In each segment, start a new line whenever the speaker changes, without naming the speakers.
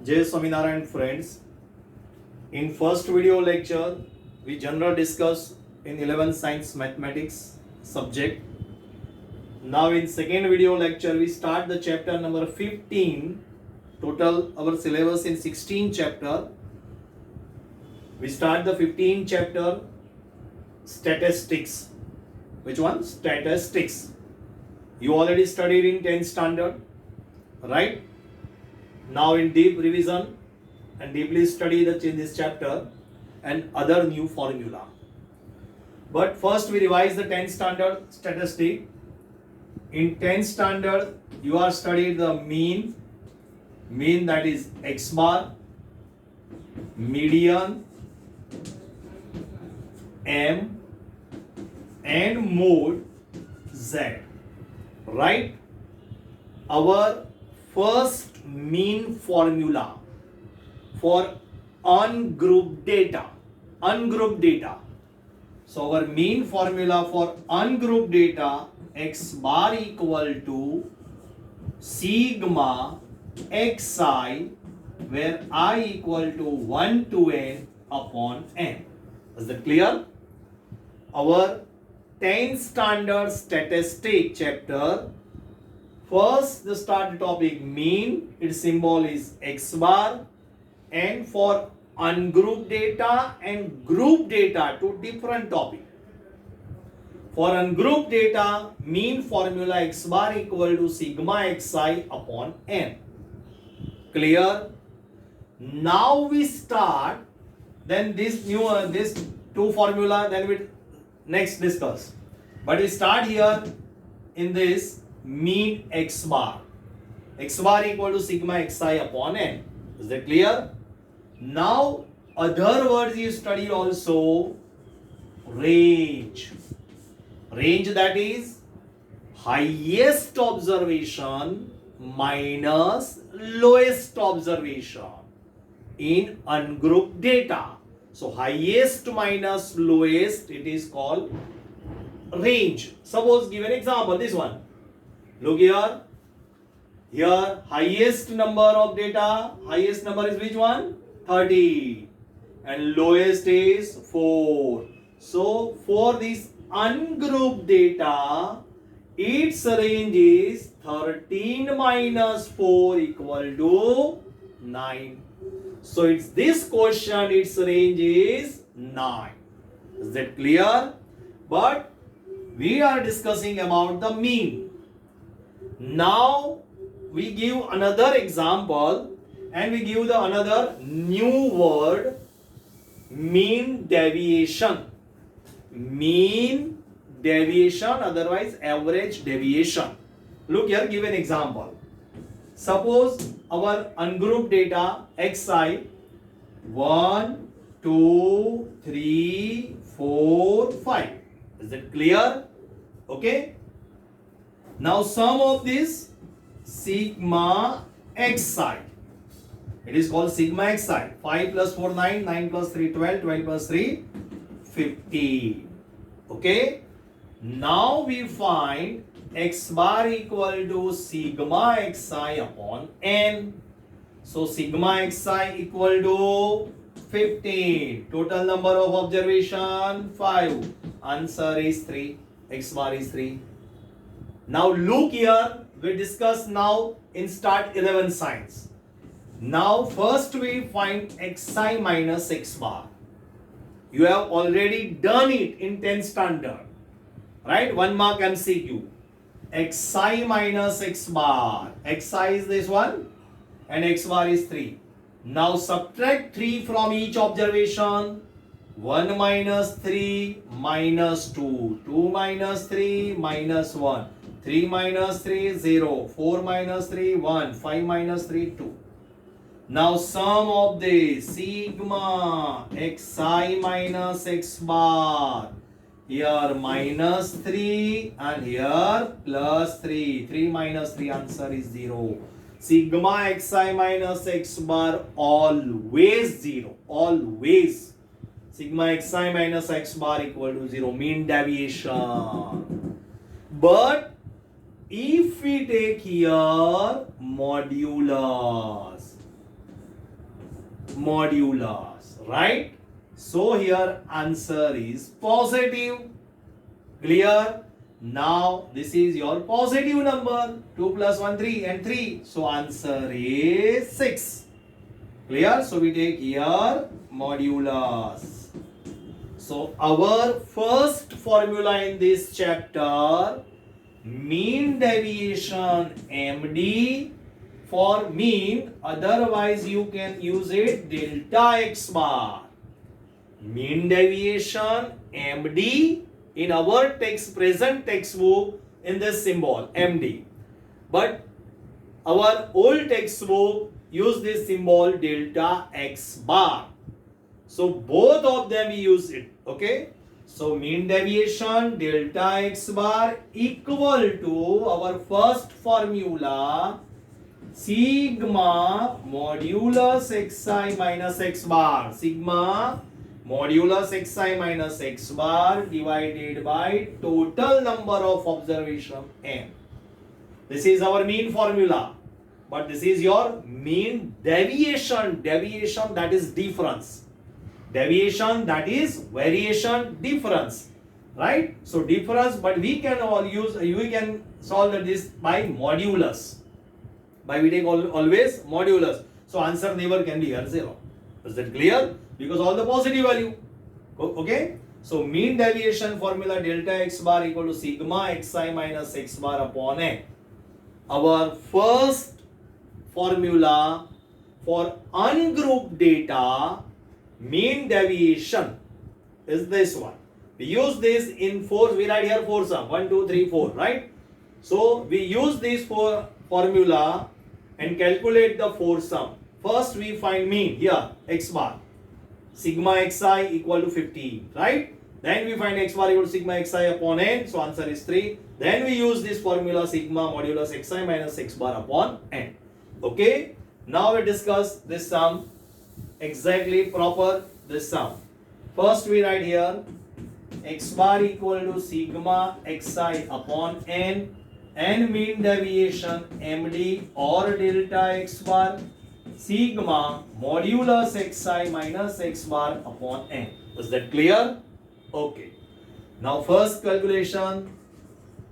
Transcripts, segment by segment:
Jai Swaminarayan friends. In first video lecture, we general discuss in 11th science mathematics subject. Now in second video lecture, we start the chapter number 15. Total our syllabus in 16 chapter. We start the 15th chapter statistics. Which one? Statistics. You already studied in 10th standard, right? Now in deep revision and deeply study this chapter and other new formula. But first we revise the 10th standard statistic. In 10th standard you are studied the mean that is x bar, median, m and mode z, right? Our first mean formula for ungrouped data. So our mean formula for ungrouped data, x bar equal to sigma xi, where I equal to 1 to n upon n. Is that clear? Our 10th standard statistic chapter. First, the start topic mean, its symbol is x bar, and for ungrouped data and group data, two different topic. For ungrouped data, mean formula x bar equal to sigma xi upon n. Clear? Now we start, then this two formula, then we next discuss. But we start here in this mean x bar equal to sigma xi upon n. Is that clear? Now other words you study also, range, that is highest observation minus lowest observation in ungrouped data. So highest minus lowest, it is called range. Suppose give an example, this one. Look here. Here highest number of data, highest number is which one? 30. And lowest is 4. So for this ungrouped data, its range is 13 minus 4 equal to 9. So it's this question, its range is 9. Is that clear? But we are discussing about the mean. Now we give another example and we give the another new word, mean deviation, otherwise average deviation. Look here, give an example. Suppose our ungrouped data xi 1, 2, 3, 4, 5. Is it clear? Okay. Now sum of this sigma xi. It is called sigma xi. 5 plus 4 9, 9 plus 3 12, 12 plus 3 15. Okay. Now we find x bar equal to sigma xi upon n. So sigma xi equal to 15. Total number of observation 5. Answer is 3. X bar is 3. Now look here, we discuss now in start 11 science. Now first we find xi minus x bar. You have already done it in 10th standard, right? 1 mark MCQ. xi minus x bar. Xi is this one and x bar is 3. Now subtract 3 from each observation. 1 minus 3 minus 2. 2 minus 3 minus 1. 3 minus 3 0. 4 minus 3 1. 5 minus 3 2. Now sum of the sigma xi minus x bar. Here minus 3 and here plus 3. 3 minus 3, answer is 0. Sigma xi minus x bar always 0. Always. Sigma xi minus x bar equal to 0. Mean deviation. But if we take here modulus, modulus, right? So here answer is positive. Clear? Now this is your positive number. 2 plus 1, 3 and 3. So answer is 6. Clear? So we take here modulus. So our first formula in this chapter, mean deviation MD for mean, otherwise you can use it delta x bar. Mean deviation MD in our present textbook in this symbol MD, but our old textbook use this symbol delta x bar. So both of them we use it. Okay, so mean deviation delta x bar equal to our first formula sigma modulus xi minus x bar. Sigma modulus xi minus x bar divided by total number of observation n. This is our mean formula, but this is your mean deviation. Deviation, that is difference. Deviation, that is variation, difference, right? So difference, but we can solve this by modulus. By we take always modulus. So answer never can be here 0. Is that clear? Because all the positive value. Okay. So mean deviation formula delta x bar equal to sigma xi minus x bar upon n. Our first formula for ungrouped data, mean deviation, is this one. We use this in 4, we write here 4 sum, 1, 2, 3, 4, right? So we use this formula and calculate the 4 sum. First we find mean here, x bar, sigma xi equal to 15, right? Then we find x bar equal to sigma xi upon n, so answer is 3. Then we use this formula sigma modulus xi minus x bar upon n. Okay, now we discuss this sum. Exactly proper this sum. First we write here x bar equal to sigma xi upon n and mean deviation MD or delta x bar sigma modulus xi minus x bar upon n. Is that clear? Okay. Now first calculation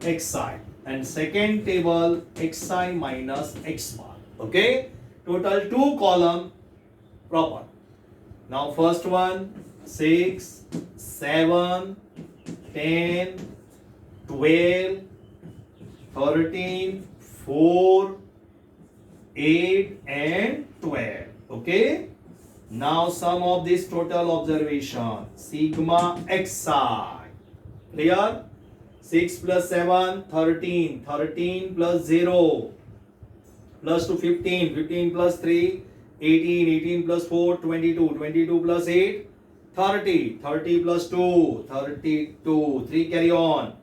xi and second table xi minus x bar. Okay. Total 2 column proper. Now first one 6, 7, 10, 12, 13, 4, 8 and 12. Okay. Now sum of this total observation sigma xi. Clear? 6 plus 7, 13, 13 plus 0 plus 2, 15, 15 plus 3, 18, 18 plus 4, 22, 22 plus 8, 30, 30 plus 2, 32, 3 carry on,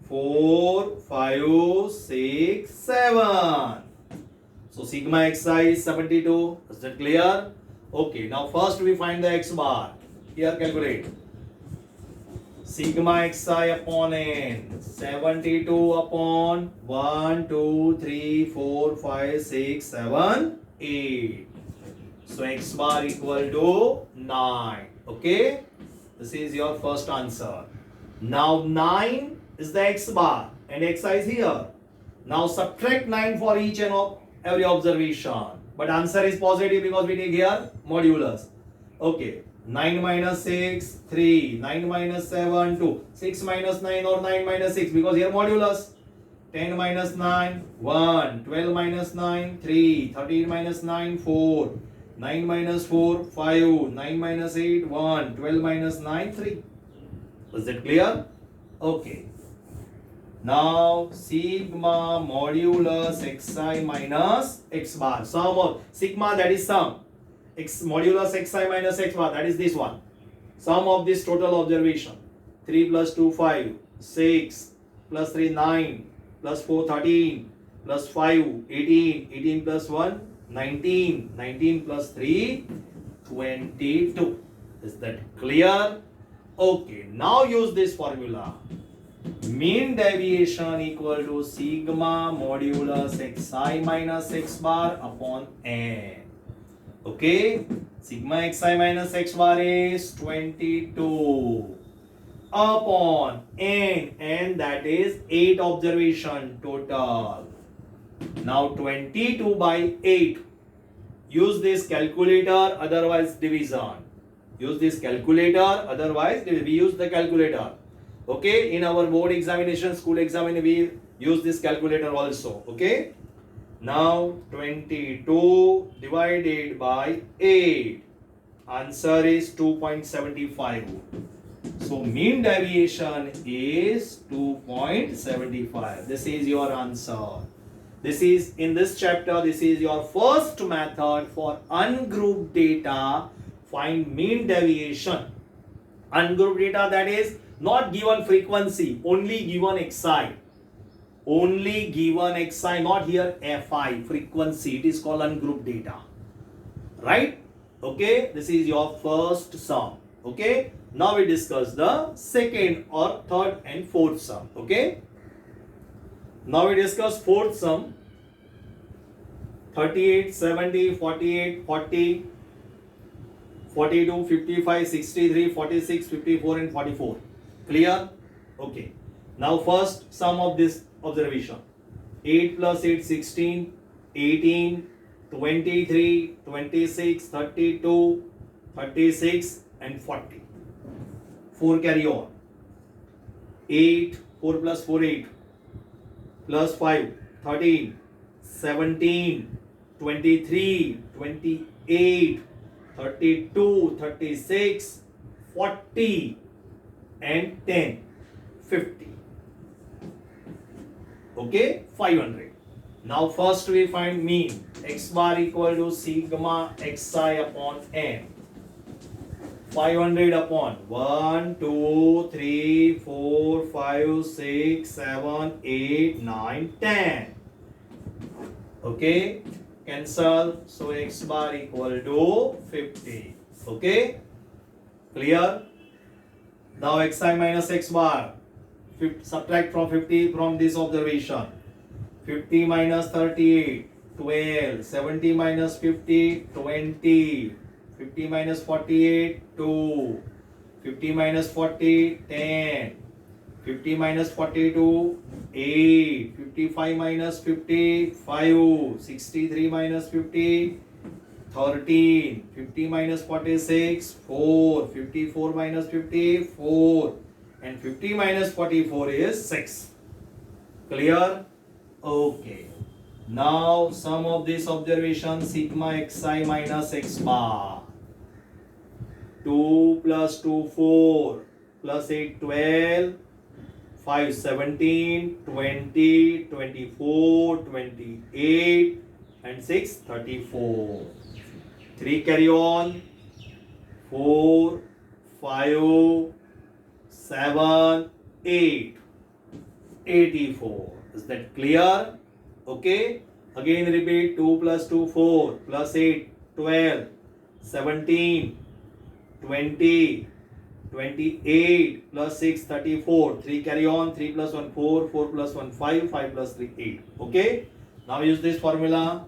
4, 5, 6, 7. So sigma xi is 72. Is that clear? Okay, now first we find the x bar. Here calculate. Sigma xi upon n, 72 upon 1, 2, 3, 4, 5, 6, 7, 8. So x bar equal to 9. Okay, this is your first answer. Now 9 is the x bar and xi is here. Now subtract 9 for each and every observation. But answer is positive because we take here modulus. Okay, 9 minus 6, 3, 9 minus 7, 2, 6 minus 9 or 9 minus 6 because here modulus. 10 minus 9, 1, 12 minus 9, 3, 13 minus 9, 4, 9 minus 4, 5, 9 minus 8, 1, 12 minus 9, 3. Is that clear? Okay. Now sigma modulus xi minus x bar. Sum of sigma, that is sum. X modulus xi minus x bar, that is this one. Sum of this total observation. 3 plus 2, 5, 6 plus 3, 9 plus 4, 13 plus 5, 18, 18 plus 1, 19, 19 plus 3, 22. Is that clear? Okay, now use this formula. Mean deviation equal to sigma modulus xi minus x bar upon n. Okay, sigma xi minus x bar is 22 upon n, that is 8 observation total. Now 22 by 8. Use this calculator, otherwise division. Use this calculator, otherwise we use the calculator. Okay, in our board examination, school examination, we use this calculator also. Okay, now 22 divided by 8. Answer is 2.75. So mean deviation is 2.75. This is your answer. This is in this chapter. This is your first method for ungrouped data. Find mean deviation. Ungrouped data, that is not given frequency, only given xi. Only given xi, not here fi, frequency. It is called ungrouped data. Right? Okay, this is your first sum. Okay, now we discuss the second or third and fourth sum. Okay, now we discuss fourth sum. 38, 70, 48, 40, 42, 55, 63, 46, 54 and 44. Clear? Okay. Now first sum of this observation. 8 plus 8, 16, 18, 23, 26, 32, 36 and 40. 4 carry on. 8, 4 plus 4, 8. Plus 5, 13, 17, 23, 28, 32, 36, 40 and 10, 50. Okay, 500. Now first we find mean. X bar equal to sigma xi upon n. 500 upon 1, 2, 3, 4, 5, 6, 7, 8, 9, 10. Okay, cancel. So x bar equal to 50. Okay, clear? Now xi minus x bar. Subtract from 50 from this observation. 50 minus 38, 12. 70 minus 50, 20. 50 minus 48, 2. 50 minus 40, 10. 50 minus 42, 8. 55 minus 50, 5. 63 minus 50, 13. 50 minus 46, 4. 54 minus 50, 4. And 50 minus 44 is 6. Clear? Okay. Now sum of this observation, sigma xi minus x bar. 2 plus 2, 4. Plus 8, 12. 5, 17. 20. 24. 28. And 6, 34. 3 carry on. 4. 5. 7, 8. 84. Is that clear? Okay. Again repeat. 2 plus 2, 4. Plus 8, 12. 17. 20. 28. Plus 6, 34. 3 carry on. 3 plus 1, 4. 4 plus 1, 5. 5 plus 3, 8. Okay. Now use this formula.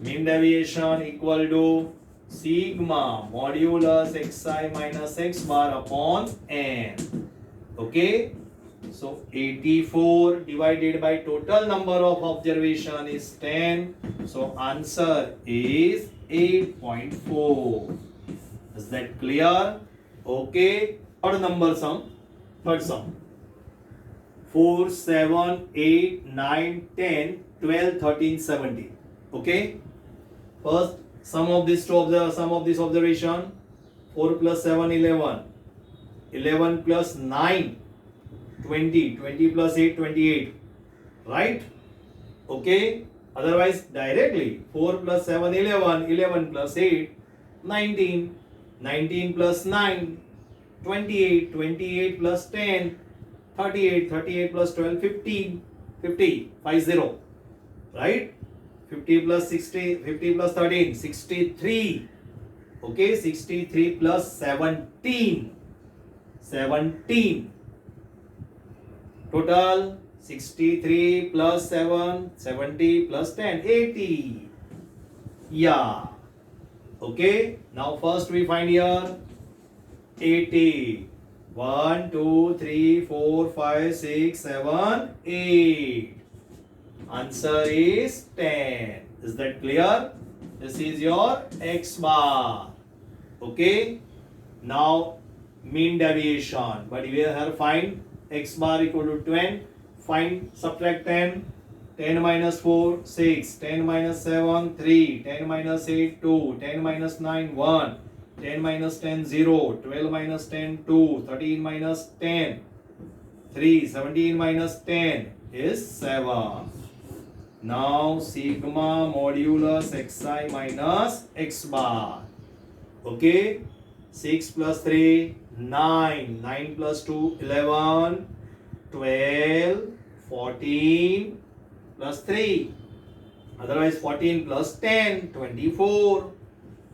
Mean deviation equal to sigma modulus xi minus x bar upon n. Okay. So 84 divided by total number of observation is 10. So answer is 8.4. Is that clear? Okay. Third number sum. Third sum. 4, 7, 8, 9, 10, 12, 13, 17. Okay. First sum of this observation. 4 plus 7, 11. 11 plus 9, 20. 20 plus 8, 28. Right? Okay. Otherwise directly 4 plus 7, 11. 11 plus 8, 19. 19 plus 9, 28. 28 plus 10, 38. 38 plus 12, 15. 50. 50. Right? 50 plus 60, 50 plus 13, 63. Okay, 63 plus 17. 17. Total 63 plus 7, 70 plus 10, 80. Yeah. Okay, now first we find here 80. 1, 2, 3, 4, 5, 6, 7, 8. Answer is 10. Is that clear? This is your X bar. Okay. Now mean deviation. But here find X bar equal to 10. Find subtract 10. 10 minus 4, 6. 10 minus 7, 3. 10 minus 8, 2. 10 minus 9, 1. 10 minus 10, 0. 12 minus 10, 2. 13 minus 10, 3. 17 minus 10 is 7. Now sigma modulus xi minus x bar. Okay. 6 plus 3, 9. 9 plus 2, 11. 12, 14 plus 3. Otherwise 14 plus 10, 24.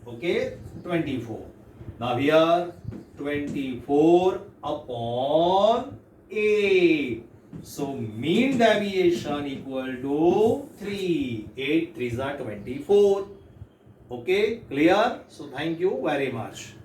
Okay, 24. Now here 24 upon 8. So mean deviation equal to 3. 8 3s are 24. Okay, clear? So thank you very much.